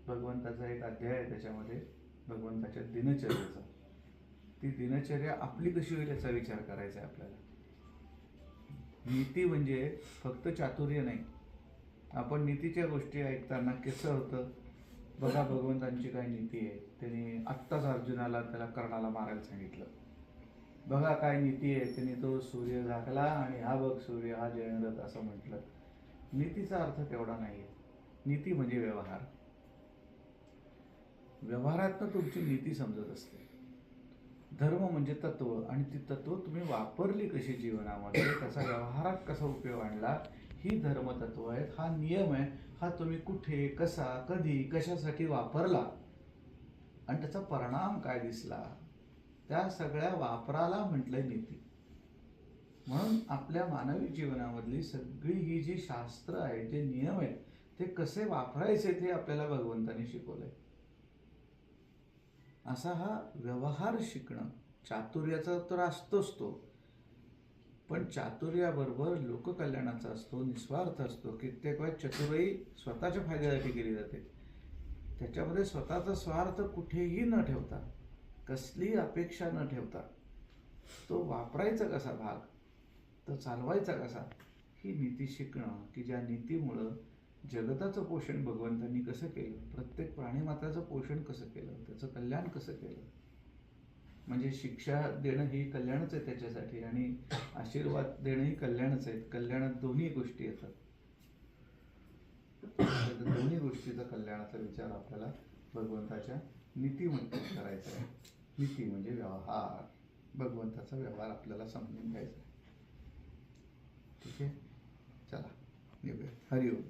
भगवंताचा एक अध्याय आहे त्याच्यामध्ये भगवंताच्या दिनचर्येचा. ती दिनचर्या आपली कशी होईल याचा विचार करायचा आहे आपल्याला. नीती म्हणजे फक्त चातुर्य नाही. आपण नीतीच्या गोष्टी ऐकताना कसं होतं बघा, भगवंतांची काय नीती आहे. त्यांनी आत्ताच अर्जुनाला त्याला कर्णाला मारायला सांगितलं. बघा काय नीती आहे, त्यांनी तो सूर्य झाकला आणि हा बघ सूर्य हा जयंत असं म्हटलं. नीतीचा अर्थ तेवढा नाही आहे. नीती म्हणजे व्यवहार. व्यवहारातनं तुमची नीती समजत असते. धर्म म्हणजे तत्व, आणि ती तत्व तुम्ही वापरली कशी जीवनामध्ये, त्याचा व्यवहारात कसा उपयोग आणला, ही धर्मतत्व आहेत. हा नियम आहे. हा तुम्ही कुठे, कसा, कधी, कशासाठी वापरला आणि त्याचा परिणाम काय दिसला, त्या सगळ्या वापराला म्हटलंय नीती. म्हणून आपल्या मानवी जीवनामधली सगळी ही जी शास्त्र आहेत, जे नियम आहेत, ते कसे वापरायचे ते आपल्याला भगवंतांनी शिकवलंय. असा हा व्यवहार शिकणं. चातुर्याचा तर असतोच तो, पण चातुर्याबरोबर लोककल्याणाचा असतो, निस्वार्थ असतो. कित्येक वेळा चतुराई स्वतःच्या फायद्यासाठी केली जाते. त्याच्यामध्ये स्वतःचा स्वार्थ कुठेही न ठेवता, कसली अपेक्षा न ठेवता, तो वापरायचा कसा भाग, तो चालवायचा कसा, ही नीती शिकणं. की ज्या नीतीमुळं जगताचं पोषण भगवंतांनी कसं केलं, प्रत्येक प्राणीमात्राचं पोषण कसं केलं, त्याचं कल्याण कसं केलं. म्हणजे शिक्षा देणं ही कल्याणच आहे त्याच्यासाठी, आणि आशीर्वाद देणं ही कल्याणच आहे. कल्याणात दोन्ही गोष्टी येतात. दोन्ही गोष्टीचा कल्याणाचा विचार आपल्याला भगवंताच्या नीतीमध्ये करायचा आहे. नीती म्हणजे व्यवहार. भगवंताचा व्यवहार आपल्याला समजून घ्यायचा आहे. ठीक आहे, चला निघूया. हरिओम.